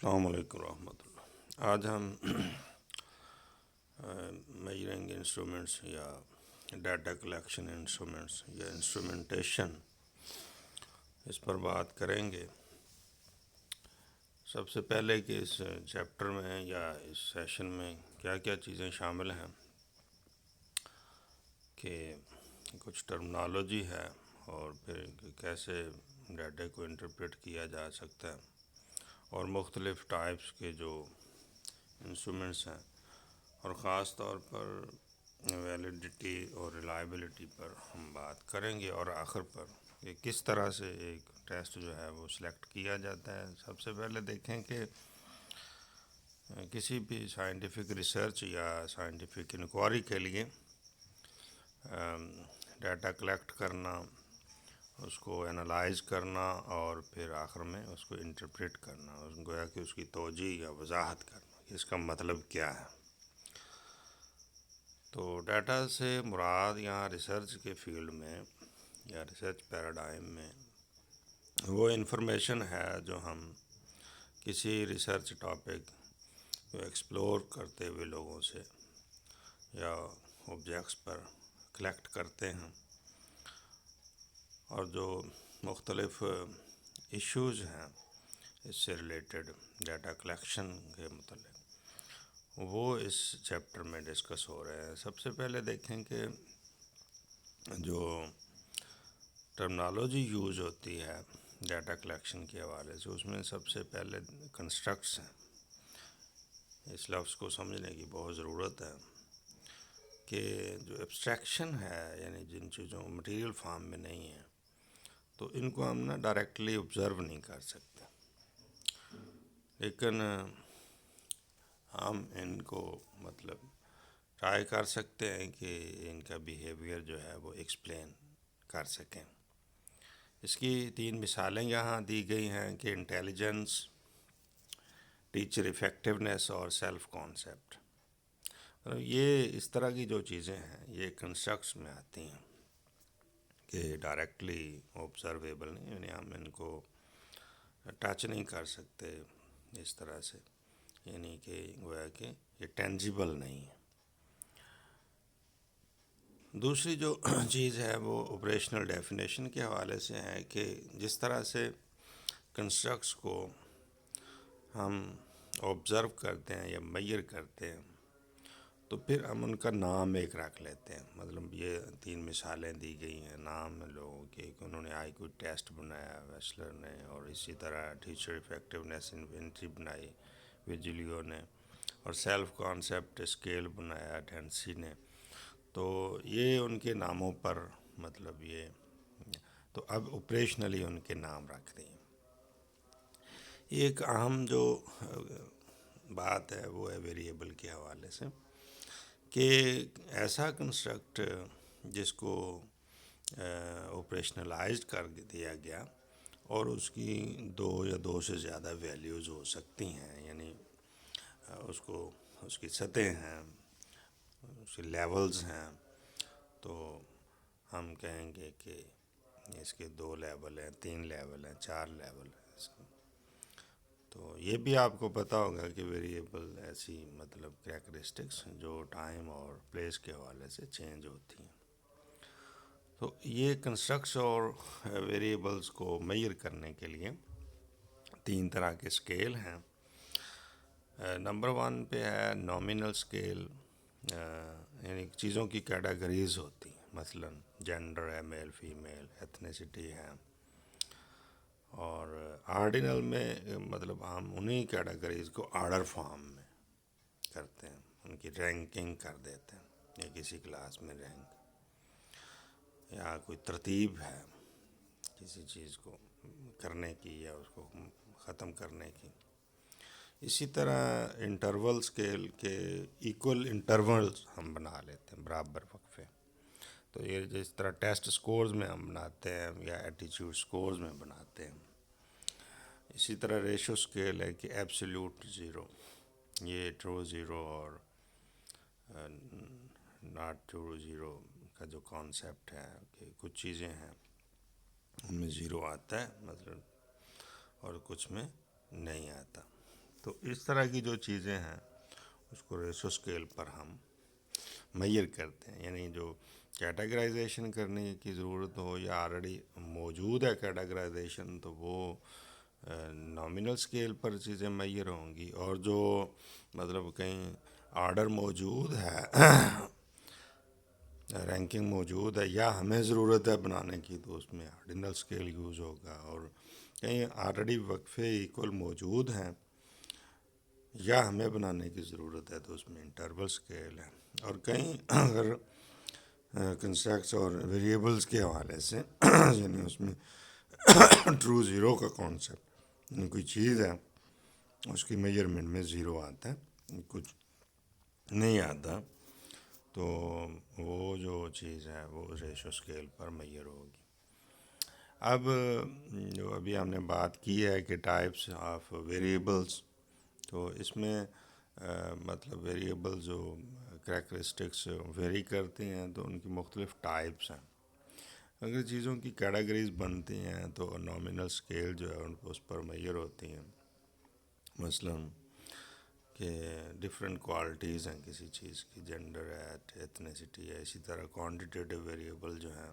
السلام علیکم ورحمۃ اللہ۔ آج ہم میجرنگ انسٹرومنٹس یا ڈیٹا کلیکشن انسٹرومنٹس یا انسٹرومنٹیشن اس پر بات کریں گے۔ سب سے پہلے کہ اس چیپٹر میں یا اس سیشن میں کیا کیا چیزیں شامل ہیں، کہ کچھ ٹرمنالوجی ہے اور پھر کیسے ڈیٹا کو انٹرپریٹ کیا جا سکتا ہے، اور مختلف ٹائپس کے جو انسٹرومنٹس ہیں، اور خاص طور پر ویلیڈیٹی اور ریلائبلٹی پر ہم بات کریں گے، اور آخر پر کہ کس طرح سے ایک ٹیسٹ جو ہے وہ سلیکٹ کیا جاتا ہے۔ سب سے پہلے دیکھیں کہ کسی بھی سائنٹیفک ریسرچ یا سائنٹیفک انکوائری کے لیے ڈیٹا کلیکٹ کرنا، اس کو انالائز کرنا، اور پھر آخر میں اس کو انٹرپریٹ کرنا، گویا کہ اس کی توجیہ یا وضاحت کرنا، اس کا مطلب کیا ہے۔ تو ڈیٹا سے مراد یہاں ریسرچ کے فیلڈ میں یا ریسرچ پیراڈائم میں وہ انفارمیشن ہے جو ہم کسی ریسرچ ٹاپک کو ایکسپلور کرتے ہوئے لوگوں سے یا آبجیکٹس پر کلیکٹ کرتے ہیں، اور جو مختلف ایشوز ہیں اس سے ریلیٹڈ ڈیٹا کلیکشن کے متعلق، وہ اس چیپٹر میں ڈسکس ہو رہے ہیں۔ سب سے پہلے دیکھیں کہ جو ٹرمنالوجی یوز ہوتی ہے ڈیٹا کلیکشن کے حوالے سے، اس میں سب سے پہلے کنسٹرکٹس ہیں۔ اس لفظ کو سمجھنے کی بہت ضرورت ہے کہ جو ایبسٹریکشن ہے، یعنی جن چیزوں مٹیریل فارم میں نہیں ہیں، تو ان کو ہم ڈائریکٹلی آبزرو نہیں کر سکتے، لیکن ہم ان کو ٹرائی کر سکتے ہیں کہ ان کا بیہیویئر جو ہے وہ ایکسپلین کر سکیں۔ اس کی 3 مثالیں یہاں دی گئی ہیں کہ انٹیلیجنس، ٹیچر ایفیکٹونیس اور سیلف کانسیپٹ۔ یہ اس طرح کی جو چیزیں ہیں یہ کنسٹرکٹس میں آتی ہیں کہ ڈائریکٹلی آبزرویبل نہیں، یعنی ہم ان کو ٹچ نہیں کر سکتے اس طرح سے، یعنی کہ گویا کہ یہ ٹینجیبل نہیں ہے۔ دوسری جو چیز ہے وہ آپریشنل ڈیفینیشن کے حوالے سے ہے کہ جس طرح سے کنسٹرکٹس کو ہم آبزرو کرتے ہیں یا میئر کرتے ہیں، تو پھر ہم ان کا نام ایک رکھ لیتے ہیں۔ مطلب یہ 3 مثالیں دی گئی ہیں نام لوگوں کے، کہ انہوں نے کوئی ٹیسٹ بنایا ویسلر نے، اور اسی طرح ٹیچر ایفیکٹونیس انوینٹری بنائی ویجیلیو نے، اور سیلف کانسیپٹ اسکیل بنایا ڈینسی نے۔ تو یہ ان کے ناموں پر یہ تو اب آپریشنلی ان کے نام رکھ دیں۔ ایک اہم جو بات ہے وہ ہے ویریبل کے حوالے سے، کہ ایسا کنسٹرکٹ جس کو آپریشنلائزڈ کر دیا گیا اور اس کی 2 یا 2 سے زیادہ ویلیوز ہو سکتی ہیں، یعنی اس کی سطح ہیں، اس کے لیولز ہیں، تو ہم کہیں گے کہ اس کے 2 لیول ہیں، 3 لیول ہیں، 4 لیول ہیں۔ تو یہ بھی آپ کو پتہ ہوگا کہ ویریبل ایسی کریکٹرسٹکس جو ٹائم اور پلیس کے حوالے سے چینج ہوتی ہیں۔ تو یہ کنسٹرکٹس اور ویریبلز کو میئر کرنے کے لیے 3 طرح کے اسکیل ہیں۔ نمبر 1 پہ ہے نومینل اسکیل، یعنی چیزوں کی کیٹیگریز ہوتی ہیں، مثلا جینڈر ہے، میل فیمیل، ایتھنیسٹی ہے، اور آرڈینل میں ہم انہی کیٹیگریز کو آرڈر فارم میں کرتے ہیں، ان کی رینکنگ کر دیتے ہیں، یا کسی کلاس میں رینک، یا کوئی ترتیب ہے کسی چیز کو کرنے کی یا اس کو ختم کرنے کی۔ اسی طرح انٹرول اسکیل کے ایکول انٹرولز ہم بنا لیتے ہیں، برابر وقفے۔ تو یہ جس طرح ٹیسٹ سکورز میں ہم بناتے ہیں یا ایٹیچیوڈ سکورز میں بناتے ہیں، اسی طرح ریشو اسکیل ہے کہ ایبسلیوٹ 0، یہ ٹرو 0 اور ناٹ ٹرو 0 کا جو کانسیپٹ ہے، کہ کچھ چیزیں ہیں ان میں 0 آتا ہے اور کچھ میں نہیں آتا۔ تو اس طرح کی جو چیزیں ہیں اس کو ریشو اسکیل پر ہم میئر کرتے ہیں. یعنی جو کیٹاگرائزیشن کرنے کی ضرورت ہو یا آلریڈی موجود ہے کیٹاگرائزیشن تو وہ نامنل اسکیل پر چیزیں میئر ہوں گی. اور جو مطلب کہیں آرڈر موجود ہے رینکنگ موجود ہے یا ہمیں ضرورت ہے بنانے کی تو اس میں آرڈینل اسکیل یوز ہوگا. اور کہیں آلریڈی وقفے ایکول موجود ہیں یا ہمیں بنانے کی ضرورت ہے تو اس میں انٹرول اسکیل ہے. اور کہیں اگر کنسٹرکٹس اور ویریبلس کے حوالے سے یعنی اس میں ٹرو زیرو کا کانسیپٹ، یعنی کوئی چیز ہے اس کی میجرمنٹ میں زیرو آتا ہے کچھ نہیں آتا تو وہ جو چیز ہے وہ ریشو اسکیل پر میئر ہوگی. اب جو ابھی ہم نے بات کی ہے کہ ٹائپس آف ویریبلس، تو اس میں مطلب ویریبل جو کریکٹرسٹکس ویری کرتی ہیں تو ان کی مختلف ٹائپس ہیں. اگر چیزوں کی کیٹیگریز بنتی ہیں تو نامنل اسکیل جو ہے اس پر میئر ہوتی ہیں. مثلاً کہ ڈفرینٹ کوالٹیز ہیں کسی چیز کی، جینڈر ہے، ایتھنیسٹی ہے. اسی طرح کوانٹیٹیو ویریبل جو ہیں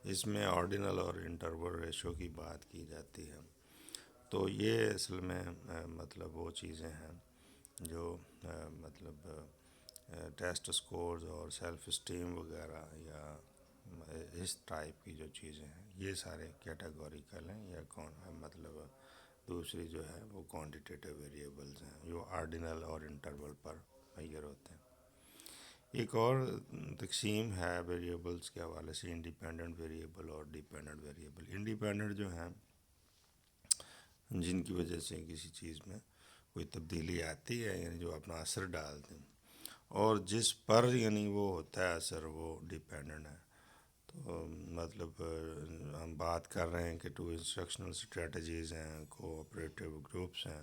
اس میں آرڈینل اور انٹرول ریشو کی بات کی جاتی ہے. تو یہ اصل میں مطلب وہ چیزیں ہیں جو مطلب ٹیسٹ اسکورز اور سیلف اسٹیم وغیرہ یا اس ٹائپ کی جو چیزیں ہیں یہ سارے کیٹاگوریکل ہیں. یا کون مطلب دوسری جو ہے وہ کوانٹیٹیو ویریبلز ہیں جو آرڈینل اور انٹرول پر میئر ہوتے ہیں. ایک اور تقسیم ہے ویریبلز کے حوالے سے انڈیپینڈنٹ ویریبل اور ڈیپینڈنٹ ویریبل. انڈیپینڈنٹ جو ہیں جن کی وجہ سے کسی چیز میں کوئی تبدیلی آتی ہے، یعنی جو اپنا اثر ڈالتے ہیں، اور جس پر یعنی وہ ہوتا ہے اثر وہ ڈیپینڈنٹ ہے. تو مطلب ہم بات کر رہے ہیں کہ 2 انسٹرکشنل اسٹریٹجیز ہیں، کوآپریٹو گروپس ہیں.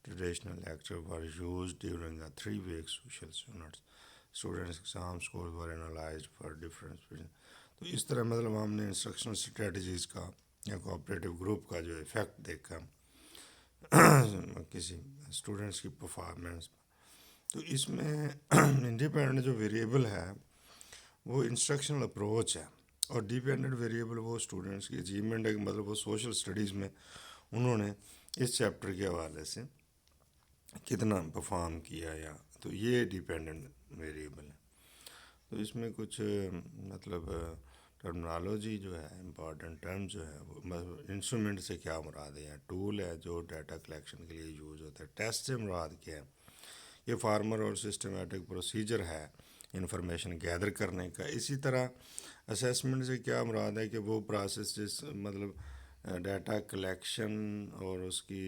Traditional lecture were used during a 3-week social units. Students' exam scores were analyzed for difference between. تو اس طرح مطلب ہم نے انسٹرکشنل اسٹریٹجیز کا یا کوآپریٹو گروپ کا جو افیکٹ دیکھا کسی اسٹوڈنٹس کی پرفارمنس. تو اس میں انڈیپینڈنٹ جو ویریبل ہے وہ انسٹرکشنل اپروچ ہے، اور ڈیپینڈنٹ ویریبل وہ اسٹوڈنٹس کی اچیومنٹ ہے. مطلب وہ سوشل اسٹڈیز میں انہوں نے اس چیپٹر کے حوالے سے کتنا پرفارم کیا یا تو یہ ڈیپینڈنٹ ویریبل ہے. تو اس میں کچھ مطلب ٹرمنالوجی جو ہے امپورٹنٹ ٹرم جو ہے وہ انسٹرومنٹ سے کیا مراد ہے، ٹول ہے جو ڈیٹا کلیکشن کے لیے یوز ہوتا ہے. ٹیسٹ سے مراد کیا ہے، یہ فارمر اور سسٹمیٹک پروسیجر ہے انفارمیشن گیدر کرنے کا. اسی طرح اسیسمنٹ سے کیا مراد ہے کہ وہ پروسیس جس مطلب ڈیٹا کلیکشن اور اس کی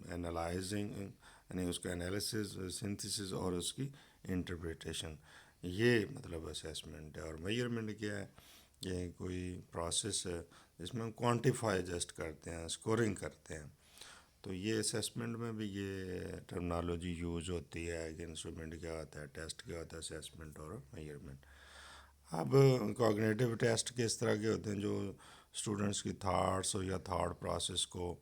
انالائزنگ یعنی اس کا انالیسس، سنتھسس اور اس کی انٹرپریٹیشن، یہ مطلب اسیسمنٹ ہے. اور میئرمنٹ کیا ہے، یہ کوئی پروسیس ہے جس میں ہم کوانٹیفائی جسٹ کرتے ہیں، اسکورنگ کرتے ہیں. تو یہ اسیسمنٹ میں بھی یہ ٹرمنالوجی یوز ہوتی ہے کہ انسٹرومنٹ کیا ہوتا ہے، ٹیسٹ کیا ہوتا ہے، اسیسمنٹ اور میئرمنٹ. اب کوگنیٹیو ٹیسٹ کس طرح کے ہوتے ہیں جو اسٹوڈنٹس کی تھاٹس یا تھاٹ پروسیس کو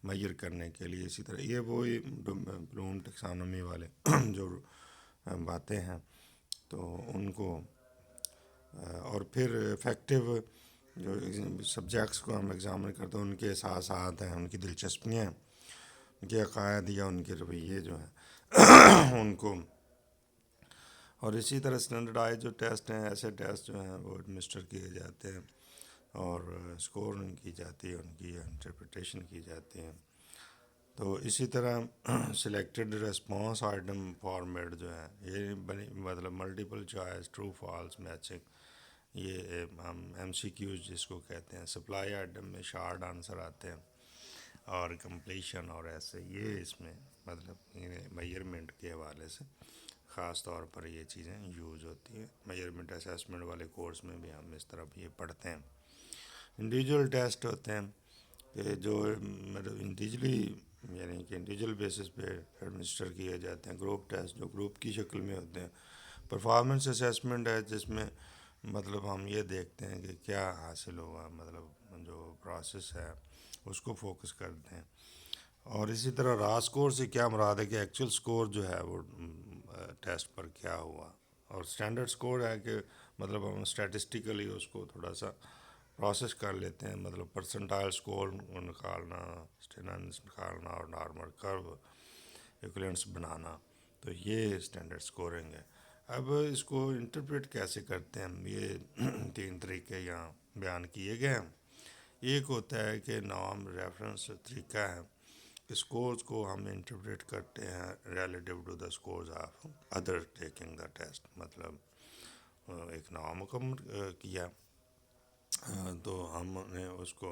میئر کرنے کے لیے. اسی طرح یہ وہی بلوم ٹیکسانومی والے جو باتیں ہیں تو ان کو. اور پھر افیکٹو جو سبجیکٹس کو ہم ایگزامن کرتے ہیں ان کے احساسات ہیں، ان کی دلچسپیاں ہیں، ان کے عقائد یا ان کے رویے جو ہیں ان کو. اور اسی طرح اسٹینڈرڈائز جو ٹیسٹ ہیں، ایسے ٹیسٹ جو ہیں وہ ایڈمنسٹر کیے جاتے ہیں اور اسکورنگ کی جاتی ہے، ان کی انٹرپریٹیشن کی جاتی ہے. تو اسی طرح سلیکٹڈ ریسپانس آئٹم فارمیٹ جو ہے یہ مطلب multiple choice, true false matching, یہ ہم ایم سی کیوز جس کو کہتے ہیں. سپلائی آئٹم میں شارٹ آنسر آتے ہیں اور کمپلیشن اور ایسے یہ اس میں مطلب میئرمنٹ کے حوالے سے خاص طور پر یہ چیزیں یوز ہوتی ہیں. میجرمنٹ اسیسمنٹ والے کورس میں بھی ہم اس طرح یہ پڑھتے ہیں. انڈیویجول ٹیسٹ ہوتے ہیں کہ جو مطلب انڈیویجلی یعنی کہ انڈیویجول بیسس پہ ایڈمنسٹر کیے جاتے ہیں. گروپ ٹیسٹ جو گروپ کی شکل میں ہوتے ہیں. پرفارمنس اسیسمنٹ ہے جس میں مطلب ہم یہ دیکھتے ہیں کہ کیا حاصل ہوا، مطلب جو پروسیس ہے اس کو فوکس کرتے ہیں. اور اسی طرح را اسکور سے کیا مراد ہے کہ ایکچوئل اسکور جو ہے وہ ٹیسٹ پر کیا ہوا، اور اسٹینڈرڈ اسکور ہے کہ مطلب ہم اسٹیٹسٹیکلی اس کو تھوڑا سا پروسیس کر لیتے ہیں، مطلب پرسنٹائل اسکور نکالنا، اسٹینڈرڈ نکالنا اور نارمل کرو ایکولنٹس بنانا، تو یہ اسٹینڈرڈ اسکورنگ ہے۔ اب اس کو انٹرپریٹ کیسے کرتے ہیں ہم، یہ تین طریقے یہاں بیان کیے گئے ہیں۔ ایک ہوتا ہے کہ نام ریفرنس طریقہ ہے، اسکورز کو ہم انٹرپریٹ کرتے ہیں relative to the scores of other taking the test, مطلب ایک نام مکمل کیا تو ہم نے اس کو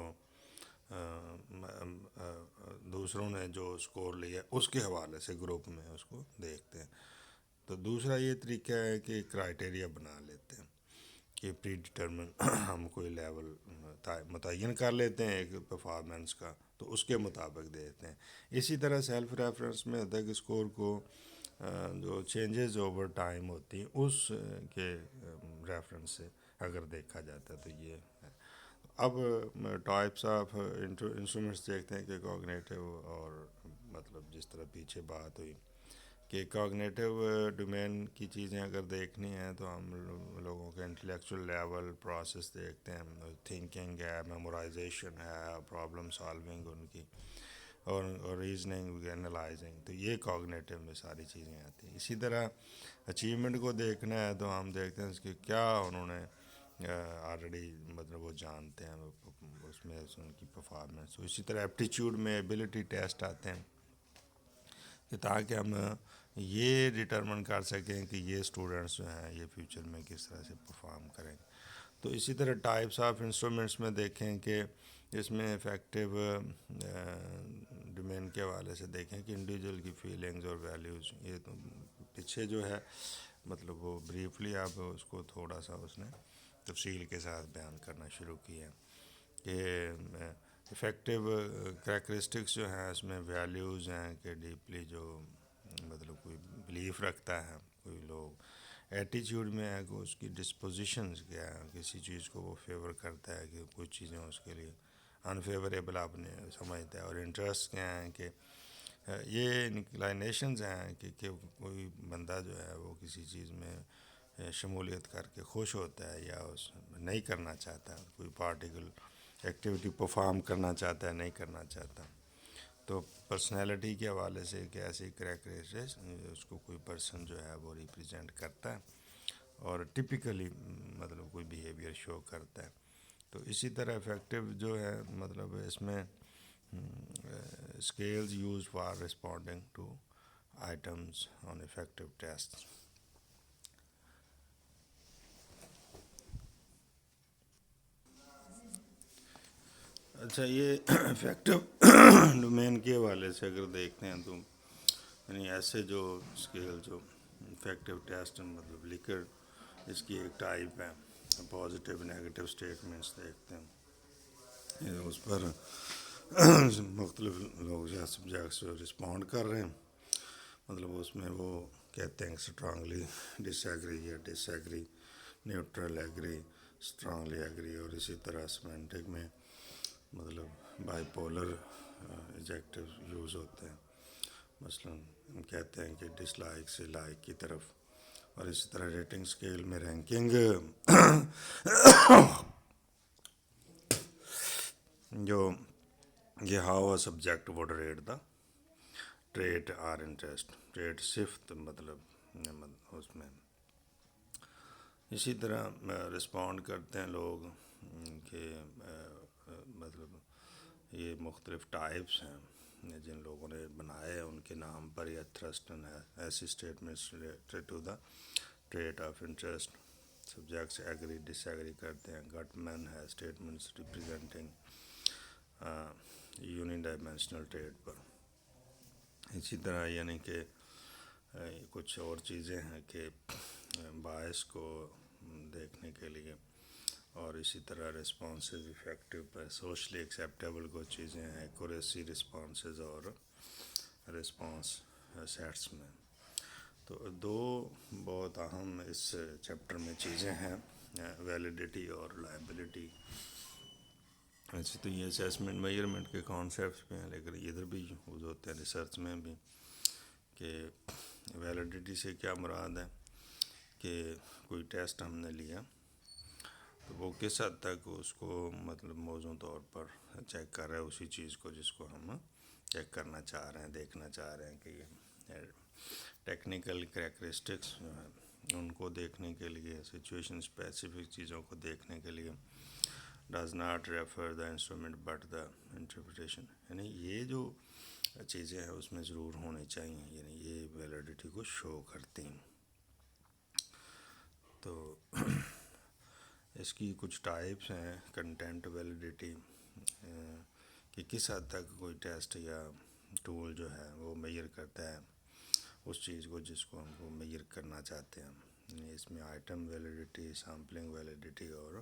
دوسروں نے جو اسکور لیا اس کے حوالے سے گروپ میں اس کو دیکھتے ہیں۔ تو دوسرا یہ طریقہ ہے کہ کرائٹیریا بنا لیتے ہیں کہ پری ڈٹرمن ہم کوئی لیول متعین کر لیتے ہیں ایک پرفارمنس کا، تو اس کے مطابق دیتے ہیں۔ اسی طرح سیلف ریفرنس میں ہوتا ہے کہ اسکور کو جو چینجز اوور ٹائم ہوتی ہیں اس کے ریفرنس سے اگر دیکھا جاتا ہے تو یہ ہے۔ اب ٹائپس آف انسٹرومنٹس دیکھتے ہیں کہ کوگنیٹو، اور مطلب جس طرح پیچھے بات ہوئی کہ کوگنیٹو ڈومین کی چیزیں اگر دیکھنی ہیں تو ہم لوگوں کے انٹلیکچوئل لیول پروسیس دیکھتے ہیں، تھنکنگ ہے، میمورائزیشن ہے، پرابلم سالونگ ان کی، اور ریزننگ انالائزنگ، تو یہ کوگنیٹو میں ساری چیزیں آتی ہیں۔ اسی طرح اچیومنٹ کو دیکھنا ہے تو ہم دیکھتے ہیں اس کہ کیا انہوں نے آلریڈی مطلب وہ جانتے ہیں اس میں ان کی پرفارمنس۔ اسی طرح ایپٹیچیوڈ میں ایبلٹی ٹیسٹ آتے ہیں کہ تاکہ ہم یہ ڈٹرمن کر سکیں کہ یہ اسٹوڈنٹس جو ہیں یہ فیوچر میں کس طرح سے پرفارم کریں۔ تو اسی طرح ٹائپس آف انسٹرومنٹس میں دیکھیں کہ اس میں افیکٹو ڈومین کے حوالے سے دیکھیں کہ انڈیویجول کی فیلنگز اور ویلیوز، یہ تو پیچھے جو ہے مطلب وہ بریفلی اب اس کو تھوڑا سا اس نے تفصیل کے ساتھ بیان کرنا شروع کیا کہ افیکٹو کریکٹرسٹکس جو ہیں اس میں ویلیوز ہیں کہ ڈیپلی جو مطلب کوئی بلیف رکھتا ہے، کوئی لوگ ایٹیچیوڈ میں ہے کہ اس کی ڈسپوزیشنز کیا ہے، کسی چیز کو وہ فیور کرتا ہے کہ کچھ چیزیں اس کے لیے انفیوریبل آپ نے سمجھتا ہے، اور انٹرسٹ کیا ہیں کہ یہ انکلائنیشنز ہیں کہ کوئی بندہ جو ہے وہ کسی چیز میں شمولیت کر کے خوش ہوتا ہے یا اس نہیں کرنا چاہتا، کوئی پارٹیکل ایکٹیویٹی پرفارم کرنا چاہتا ہے نہیں کرنا چاہتا۔ تو پرسنالٹی کے حوالے سے ایک ایسی کریکٹرسٹکس اس کو کوئی پرسن جو ہے وہ ریپرزینٹ کرتا ہے اور ٹپیکلی مطلب کوئی بیہیویئر شو کرتا ہے۔ تو اسی طرح افیکٹو جو ہے مطلب اس میں scales use for responding two items on effective test. اچھا، یہ افیکٹو ڈومین کے حوالے سے اگر دیکھتے ہیں تو یعنی ایسے جو اسکیل جو افیکٹو ٹیسٹ مطلب لکر اس کی ایک ٹائپ ہے، پازیٹیو نیگیٹو اسٹیٹمنٹس دیکھتے ہیں، اس پر مختلف لوگ جو سبجیکٹس رسپونڈ کر رہے ہیں، مطلب اس میں وہ کہتے ہیں اسٹرانگلی ڈس ایگری یا disagree, neutral agree, strongly agree, اور اسی طرح سیمینٹک میں مطلب بائی پولر ایڈجیکٹو یوز ہوتے ہیں، مثلاً ہم کہتے ہیں کہ ڈس لائک سے لائک کی طرف، اور اسی طرح ریٹنگ اسکیل میں رینکنگ جو یہ how a subject would rate the trait or interest, trait صفت مطلب اس میں اسی طرح رسپونڈ کرتے ہیں لوگ کہ مطلب یہ مختلف ٹائپس ہیں جن لوگوں نے بنائے ہیں ان کے نام پر، یا تھرسٹن ہے، ایسی statements related to the trait of interest, subjects agree disagree کرتے ہیں۔ گٹ مین ہے statements representing unidimensional trait پر۔ اسی طرح یعنی کہ کچھ اور چیزیں ہیں کہ باعث کو دیکھنے کے لیے، اور اسی طرح رسپانسز افیکٹو پر سوشلی ایکسیپٹیبل کچھ چیزیں ہیں، ایکوریسی رسپانسز اور رسپانس سیٹس میں۔ تو دو بہت اہم اس چیپٹر میں چیزیں ہیں، ویلیڈیٹی اور لائبلٹی۔ ایسے تو یہ اسیسمنٹ میجرمنٹ کے کانسیپٹس پہ ہیں لیکن ادھر بھی یوز ہوتے ہیں۔ ریسرچ میں بھی کہ ویلیڈیٹی سے کیا مراد ہے کہ کوئی ٹیسٹ ہم نے لیا تو وہ کس حد تک اس کو مطلب موزوں طور پر چیک کر رہا ہے اسی چیز کو جس کو ہم چیک کرنا چاہ رہے ہیں، دیکھنا چاہ رہے ہیں کہ یہ ٹیکنیکل کریکٹرسٹکس جو ہیں ان کو دیکھنے کے لیے، سچویشن اسپیسیفک چیزوں کو دیکھنے کے لیے does not refer the instrument but the interpretation, یعنی یہ جو چیزیں ہیں اس میں ضرور ہونی چاہیے، یعنی یہ ویلیڈیٹی کو شو کرتی ہیں۔ تو اس کی کچھ ٹائپس ہیں کنٹینٹ ویلیڈیٹی، کہ کس حد تک کوئی ٹیسٹ یا ٹول جو ہے وہ میئر کرتا ہے اس چیز کو جس کو ہم کو میئر کرنا چاہتے ہیں، یعنی اس میں آئٹم ویلیڈیٹی، سیمپلنگ ویلیڈیٹی اور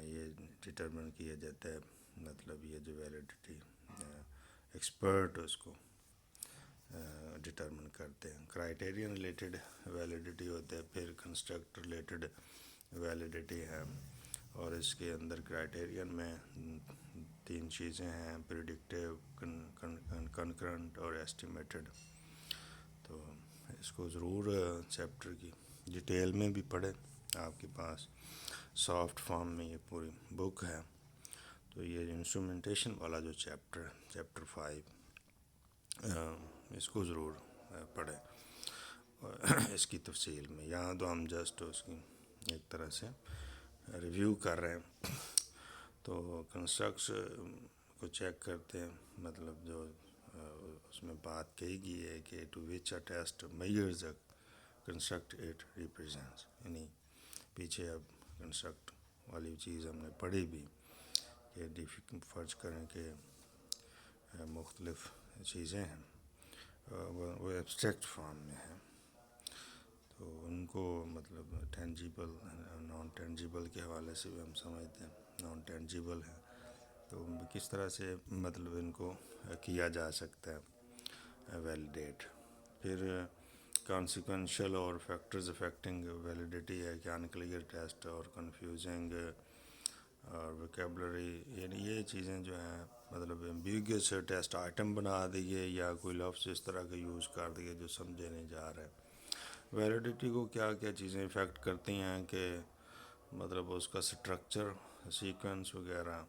یہ ڈٹرمن کیا جاتا ہے، مطلب یہ جو ویلیڈیٹی ایکسپرٹ اس کو ڈٹرمن کرتے ہیں۔ کرائٹیرین ریلیٹڈ ویلیڈیٹی ہوتا ہے، پھر کنسٹرکٹ ریلیٹڈ ویلیڈیٹی ہے، اور اس کے اندر کرائٹیرین میں 3 چیزیں ہیں، پریڈکٹیو، کنکرنٹ اور ایسٹیمیٹڈ۔ تو اس کو ضرور چیپٹر کی ڈیٹیل میں بھی پڑھیں، آپ کے پاس سافٹ فارم میں یہ پوری بک ہے۔ تو یہ انسٹرومنٹیشن والا جو چیپٹر ہے، چیپٹر 5، اس کو ضرور پڑھیں اس کی تفصیل میں۔ یہاں تو ہم جسٹ اس کی ایک طرح سے ریویو کر رہے ہیں۔ تو کنسٹرکٹس کو چیک کرتے ہیں، مطلب جو اس میں بات کہی گئی ہے کہ to which a test measures a construct it represents, یعنی پیچھے اب کنسٹرکٹ والی چیز ہم نے پڑھی بھی کہ فرض کریں کہ مختلف چیزیں ہیں، وہ ایبسٹریکٹ فارم میں ہیں، تو ان کو مطلب ٹینجیبل، نان ٹینجیبل کے حوالے سے بھی ہم سمجھتے ہیں، نان ٹینجیبل ہیں تو کس طرح سے مطلب ان کو کیا جا سکتا ہے ویلیڈیٹ۔ پھر کانسیکوینشل اور فیکٹرز افیکٹنگ ویلیڈیٹی ہے کہ انکلیئر ٹیسٹ اور کنفیوزنگ اور ویکیبلری، یعنی یہ چیزیں جو ہیں مطلب ایمبیگیس ٹیسٹ آئٹم بنا دیے یا کوئی لفظ اس طرح کے یوز کر دیے جو سمجھے نہیں جا رہے۔ ویلیڈیٹی کو کیا کیا چیزیں افیکٹ کرتی ہیں کہ مطلب اس کا سٹرکچر، سیکوینس وغیرہ،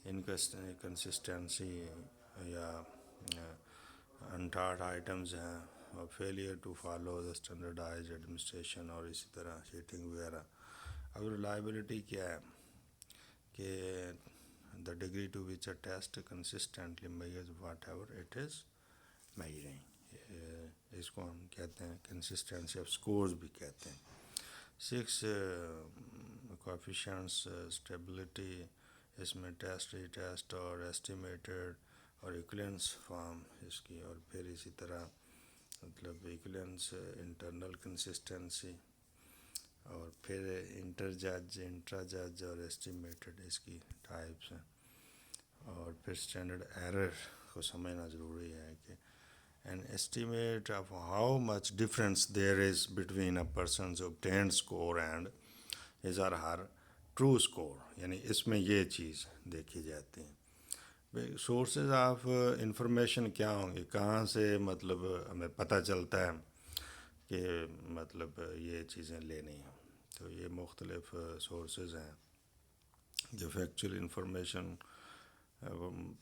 انکنسسٹنسی یا انٹارٹ آئٹمز ہیں، اور failure to follow the standardised administration, اور اسی طرح چیٹنگ وغیرہ۔ اب ریلائبلٹی کیا ہے کہ the degree to which a test consistently measures whatever it is measuring, اس کو ہم کہتے ہیں کنسسٹنسی آف اسکورز بھی کہتے ہیں۔ 6 کوفیشنٹس اسٹیبلٹی، اس میں ٹیسٹ، ری ٹیسٹ اور ایسٹیمیٹڈ اور ایکولنس فارم اس کی، اور پھر اسی طرح مطلب ایکولنس، انٹرنل کنسسٹنسی، اور پھر انٹر جج، انٹرا جج اور ایسٹیمیٹڈ اس کی ٹائپس ہیں۔ اور پھر اسٹینڈرڈ ایرر کو سمجھنا ضروری ہے کہ an estimate of how much difference there is between a person's obtained score and his or her true score، یعنی اس میں یہ چیز دیکھی جاتی ہے۔ سورسز آف انفارمیشن کیا ہوں گے، کہاں سے مطلب ہمیں پتہ چلتا ہے کہ مطلب یہ چیزیں لینی ہیں، تو یہ مختلف سورسز ہیں، جو فیکچوئل انفارمیشن،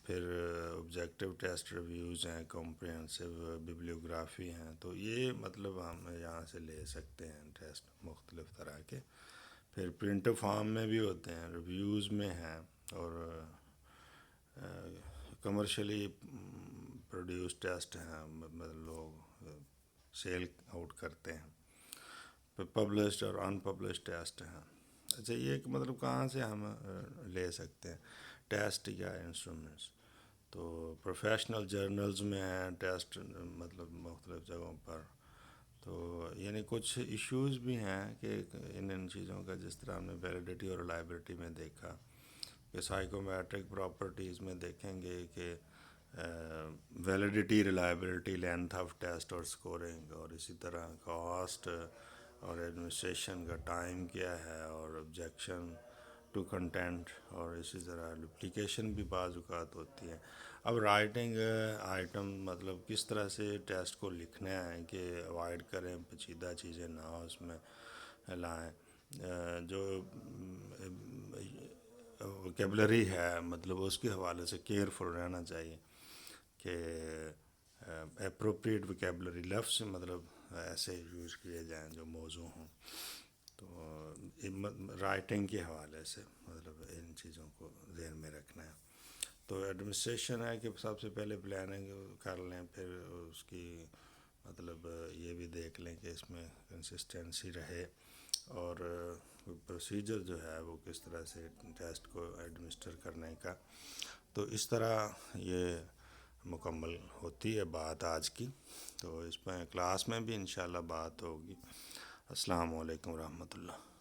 پھر آبجیکٹیو ٹیسٹ ریویوز ہیں، کمپریہنسو بیبلیوگرافی ہیں، تو یہ مطلب ہم یہاں سے لے سکتے ہیں ٹیسٹ مختلف طرح کے۔ پھر پرنٹ فارم میں بھی ہوتے ہیں، ریویوز میں ہیں، اور کمرشلی پروڈیوس ٹیسٹ ہیں، مطلب لوگ سیل آؤٹ کرتے ہیں۔ پھر پبلشڈ اور ان پبلشڈ ٹیسٹ ہیں۔ اچھا، یہ کہ مطلب کہاں سے ہم لے سکتے ہیں ٹیسٹ یا انسٹرومنٹس، تو پروفیشنل جرنلز میں ہیں ٹیسٹ، مطلب مختلف جگہوں پر۔ تو یعنی کچھ ایشوز بھی ہیں کہ ان چیزوں کا، جس طرح ہم نے ویلیڈیٹی اور ریلائبلٹی میں دیکھا کہ سائیکومیٹرک پراپرٹیز میں دیکھیں گے کہ validity, reliability, length of test اور اسکورنگ، اور اسی طرح کاسٹ اور ایڈمنسٹریشن کا ٹائم کیا ہے، اور آبجیکشن ٹو کنٹینٹ، اور اسی طرح ڈپلیکیشن بھی بعض اوقات ہوتی ہے۔ اب رائٹنگ آئٹم مطلب کس طرح سے ٹیسٹ کو لکھنا ہے کہ اوائڈ کریں، پیچیدہ چیزیں نہ ہو اس میں لائیں، جو وکیبلری ہے مطلب اس کے حوالے سے کیئرفل رہنا چاہیے کہ اپروپریٹ وکیبلری لفظ مطلب ایسے یوز کیے جائیں جو موزوں ہوں. تو رائٹنگ کے حوالے سے مطلب ان چیزوں کو ذہن میں رکھنا ہے. تو ایڈمنسٹریشن ہے کہ سب سے پہلے پلاننگ کر لیں، پھر اس کی مطلب یہ بھی دیکھ لیں کہ اس میں کنسسٹنسی رہے، اور پروسیجر جو ہے وہ کس طرح سے ٹیسٹ کو ایڈمنسٹر کرنے کا. تو اس طرح یہ مکمل ہوتی ہے بات آج کی. تو اس میں کلاس میں بھی انشاءاللہ بات ہوگی. السلام علیکم ورحمۃ اللہ.